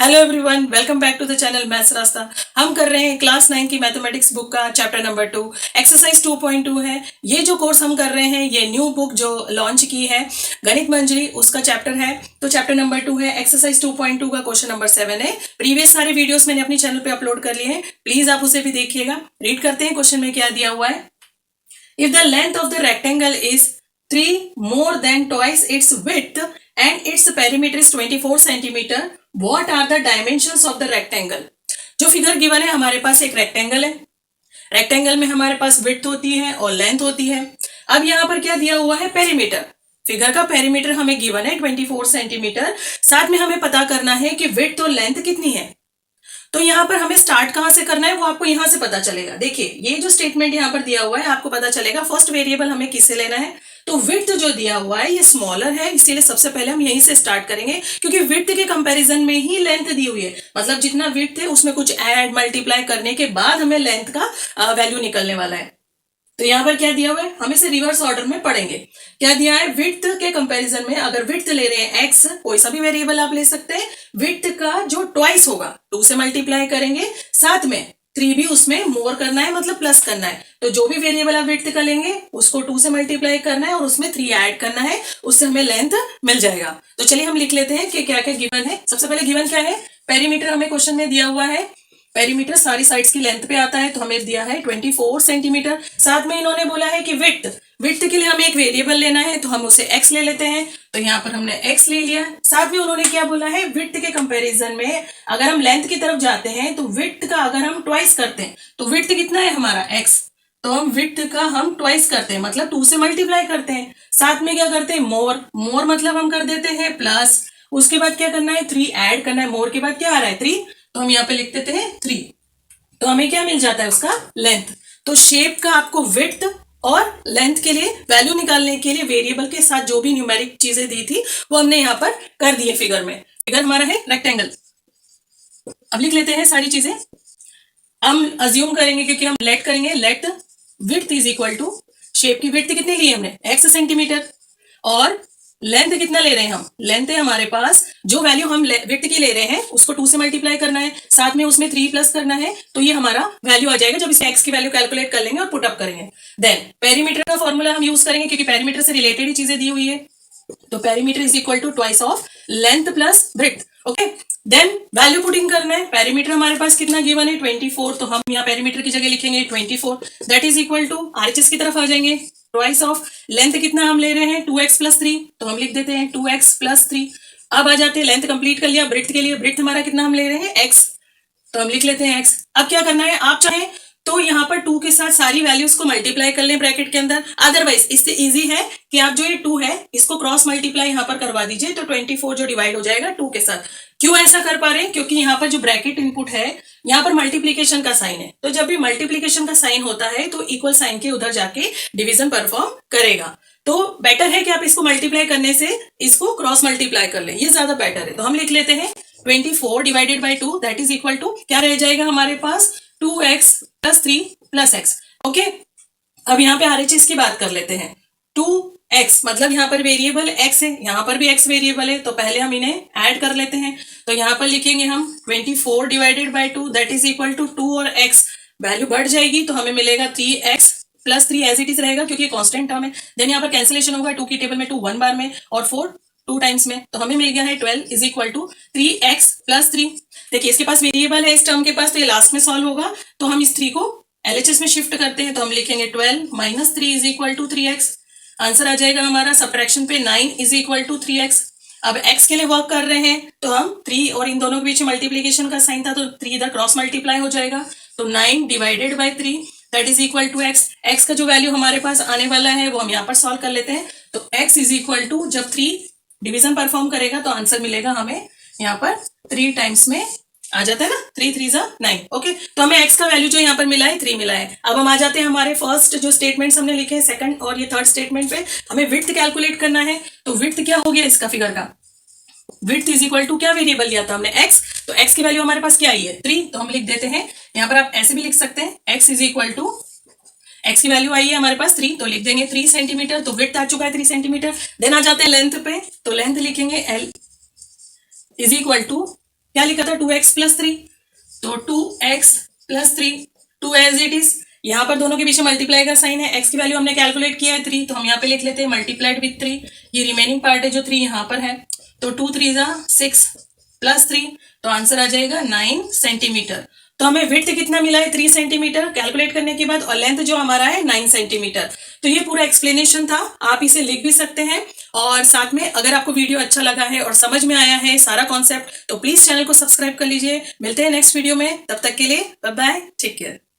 Hello everyone, welcome back to the channel maths Rasta. हम कर रहे हैं क्लास 9 की मैथमेटिक्स बुक का चैप्टर नंबर 2, एक्सरसाइज 2.2 है। ये जो कोर्स हम कर रहे हैं, ये न्यू बुक जो लॉन्च की है गणित मंजरी, उसका चैप्टर है। तो चैप्टर नंबर 2 है, एक्सरसाइज 2.2 का क्वेश्चन नंबर 7 है। प्रीवियस सारे वीडियोस मैंने अपनी चैनल पे अपलोड कर लिए हैं, प्लीज आप उसे भी देखिएगा। रीड करते हैं क्वेश्चन में क्या दिया हुआ है। If the length of the rectangle is 3 more than twice its width and its perimeter is 24 centimeter, what are the dimensions of the rectangle? जो फिगर गिवन है, हमारे पास एक रेक्टेंगल है। रेक्टेंगल में हमारे पास विड्थ होती है और लेंथ होती है। अब यहाँ पर क्या दिया हुआ है, पेरीमीटर। फिगर का पेरीमीटर हमें गिवन है 24 सेंटीमीटर। साथ में हमें पता करना है कि विड्थ और लेंथ कितनी है। तो यहाँ पर हमें स्टार्ट कहाँ से करना है वो आपको यहाँ से पता चलेगा। देखिए, ये जो स्टेटमेंट यहाँ पर दिया हुआ है आपको पता चलेगा फर्स्ट वेरिएबल हमें किससे लेना है। तो विड्थ जो दिया हुआ है ये स्मॉलर है, इसीलिए सबसे पहले हम यहीं से स्टार्ट करेंगे, क्योंकि विड्थ के कंपैरिजन में ही लेंथ दी हुई है। मतलब जितना विड्थ है उसमें कुछ ऐड मल्टीप्लाई करने के बाद हमें लेंथ का वैल्यू निकलने वाला है। तो यहाँ पर क्या दिया हुआ है, हम इसे रिवर्स ऑर्डर में पढ़ेंगे। क्या दिया है, विड्थ के कंपैरिजन में अगर विड्थ ले रहे हैं एक्स, कोई सा भी वेरिएबल आप ले सकते हैं, विड्थ का जो ट्वाइस होगा 2 से मल्टीप्लाई करेंगे, साथ में 3 भी उसमें मोर करना है, मतलब प्लस करना है। तो जो भी वेरिएबल आप विड्थ का लेंगे उसको 2 से मल्टीप्लाई करना है और उसमें 3 ऐड करना है, उससे हमें लेंथ मिल जाएगा। तो चलिए हम लिख लेते हैं कि क्या क्या गिवन है। सबसे पहले गिवन क्या है, पेरीमीटर हमें क्वेश्चन में दिया हुआ है। पेरीमीटर सारी साइड्स की लेंथ पे आता है, तो हमें दिया है 24 सेंटीमीटर। साथ में इन्होंने बोला है कि विड्थ, विड्थ के लिए हमें एक वेरिएबल लेना है, तो हम उसे x ले लेते हैं। तो यहाँ पर हमने x ले लिया। साथ में उन्होंने क्या बोला है, विड्थ के कंपैरिजन में अगर हम लेंथ की तरफ जाते हैं तो विड्थ का अगर हम ट्वाइस करते हैं तो विड्थ कितना है हमारा x, तो हम विड्थ का हम ट्वाइस करते हैं, मतलब 2 से मल्टीप्लाई करते हैं। साथ में क्या करते हैं, मोर, मोर मतलब हम कर देते हैं प्लस। उसके बाद क्या करना है, 3 ऐड करना है। मोर के बाद क्या आ रहा है, 3, तो हम यहाँ पे लिख देते हैं 3। तो हमें क्या मिल जाता है, उसका लेंथ। तो शेप का आपको विड्थ और लेंथ के लिए वैल्यू निकालने के लिए वेरिएबल के साथ जो भी न्यूमेरिक चीजें दी थी वो हमने यहाँ पर कर दी है फिगर में। फिगर हमारा है रेक्टेंगल। अब लिख लेते हैं सारी चीजें। हम अज्यूम करेंगे, क्योंकि हम लेट करेंगे, let width is equal to, shape की विड्थ कितनी ली हमने, x सेंटीमीटर, और लेंथ कितना ले रहे हैं हम, लेंथ है हमारे पास, जो वैल्यू हम विड्थ की ले रहे हैं उसको 2 से मल्टीप्लाई करना है, साथ में उसमें 3 प्लस करना है, तो ये हमारा वैल्यू आ जाएगा जब इसे x की वैल्यू कैलकुलेट कर लेंगे और पुट अप करेंगे। देन पेरीमीटर का फॉर्मूला हम यूज करेंगे, क्योंकि पेरीमीटर से रिलेटेड ही चीजें दी हुई है। तो perimeter is equal to twice of length plus breadth. Okay, then value putting करना है। पेरीमीटर हमारे पास कितना गिवन है, 24, तो हम यहाँ पेरीमीटर की जगह लिखेंगे 24, that is equal to RHS की तरफ आ जाएंगे, ट्वाइस ऑफ लेंथ कितना हम ले रहे हैं 2x प्लस 3, तो हम लिख देते हैं 2x प्लस 3। अब आ जाते हैं, लेंथ कंप्लीट कर लिया। ब्रेड्थ के लिए ब्रेड्थ हमारा कितना हम ले रहे हैं x, तो हम लिख लेते हैं x। अब क्या करना है, आप चाहें तो यहाँ पर 2 के साथ सारी वैल्यूज को मल्टीप्लाई कर लें ब्रैकेट के अंदर, अदरवाइज इससे इजी है कि आप जो ये 2 है इसको क्रॉस मल्टीप्लाई यहाँ पर करवा दीजिए, तो 24 जो डिवाइड हो जाएगा 2 के साथ। क्यों ऐसा कर पा रहे हैं, क्योंकि यहाँ पर जो ब्रैकेट इनपुट है यहाँ पर मल्टीप्लीकेशन का साइन है, तो जब भी मल्टीप्लीकेशन का साइन होता है तो इक्वल साइन के उधर जाके डिवीजन परफॉर्म करेगा। तो बेटर है कि आप इसको मल्टीप्लाई करने से इसको क्रॉस मल्टीप्लाई कर लें, ये ज्यादा बेटर है। तो हम लिख लेते हैं 24 divided by 2, that is equal to, क्या रह जाएगा हमारे पास, 2x plus 3 plus x। Okay, अब यहाँ पे आरएचएस की बात कर लेते हैं। 2x मतलब यहाँ पर वेरिएबल x है, यहाँ पर भी x वेरिएबल है, तो पहले हम इन्हें ऐड कर लेते हैं। तो यहाँ पर लिखेंगे हम 24 divided by 2, that is equal to 2 और x, वैल्यू बढ़ जाएगी तो हमें मिलेगा 3x plus 3 as it is रहेगा, क्योंकि कॉन्स्टेंट टर्म है। देन यहाँ पर कैंसिलेशन होगा, 2 की टेबल में 2 1 बार में और 4 2 टाइम्स में, तो हमें मिल गया है 12 is equal to 3x plus 3। देखिए, इसके पास वेरिएबल है इस टर्म के पास, तो ये लास्ट में सॉल्व होगा। तो हम इस 3 को एलएचएस में शिफ्ट करते हैं, तो हम लिखेंगे 12 minus 3 is equal to 3x। Answer आ जाएगा हमारा सब्ट्रैक्शन पे 9 इज इक्वल टू 3x। अब x के लिए वर्क कर रहे हैं, तो हम 3 और इन दोनों के बीच मल्टीप्लीकेशन का साइन था, तो 3 इधर क्रॉस मल्टीप्लाई हो जाएगा, तो 9 divided by 3 that is equal to x। x का जो वैल्यू हमारे पास आने वाला है वो हम यहाँ पर सॉल्व कर लेते हैं। तो x इज इक्वल टू, जब 3 डिवीजन परफॉर्म करेगा तो आंसर मिलेगा हमें यहाँ पर 3 टाइम्स में आ जाता है ना, 3 3 जा 9। ओके, तो हमें x का वैल्यू जो यहाँ पर मिला है 3 मिला है। अब हम आ जाते हैं हमारे फर्स्ट जो स्टेटमेंट्स हमने लिखे हैं, सेकंड और ये थर्ड स्टेटमेंट पे। हमें विड्थ कैलकुलेट करना है, तो विड्थ क्या हो गया इसका फिगर का, विड्थ इज इक्वल टू, क्या वेरिएबल लिया था हमने x, तो x की वैल्यू हमारे पास क्या आई है 3, तो हम लिख देते हैं। यहाँ पर आप ऐसे भी लिख सकते हैं, x is equal to, x की वैल्यू आई है हमारे पास 3, तो लिख देंगे 3 सेंटीमीटर, तो विड्थ आ चुका है 3 सेंटीमीटर। देन आ जाते हैं लेंथ पे, तो लेंथ लिखेंगे l इज इक्वल टू क्या लिखा था 2x प्लस 3, तो 2x plus 3 2 as it is. यहाँ पर दोनों के पीछे मल्टीप्लाई का साइन है, x की वैल्यू हमने कैलकुलेट किया है 3, तो हम यहाँ पे लिख लेते हैं मल्टीप्लाइड विथ 3। ये रिमेनिंग पार्ट है जो 3 यहाँ पर है, तो 2 3 जा 6 प्लस 3, तो आंसर आ जाएगा 9 सेंटीमीटर। तो हमें विड्थ कितना मिला है 3 सेंटीमीटर कैलकुलेट करने के बाद, और लेंथ जो हमारा है 9 सेंटीमीटर। तो ये पूरा एक्सप्लेनेशन था, आप इसे लिख भी सकते हैं। और साथ में अगर आपको वीडियो अच्छा लगा है और समझ में आया है सारा कॉन्सेप्ट, तो प्लीज चैनल को सब्सक्राइब कर लीजिए। मिलते हैं नेक्स्ट वीडियो में, तब तक के लिए बाय बाय, टेक केयर।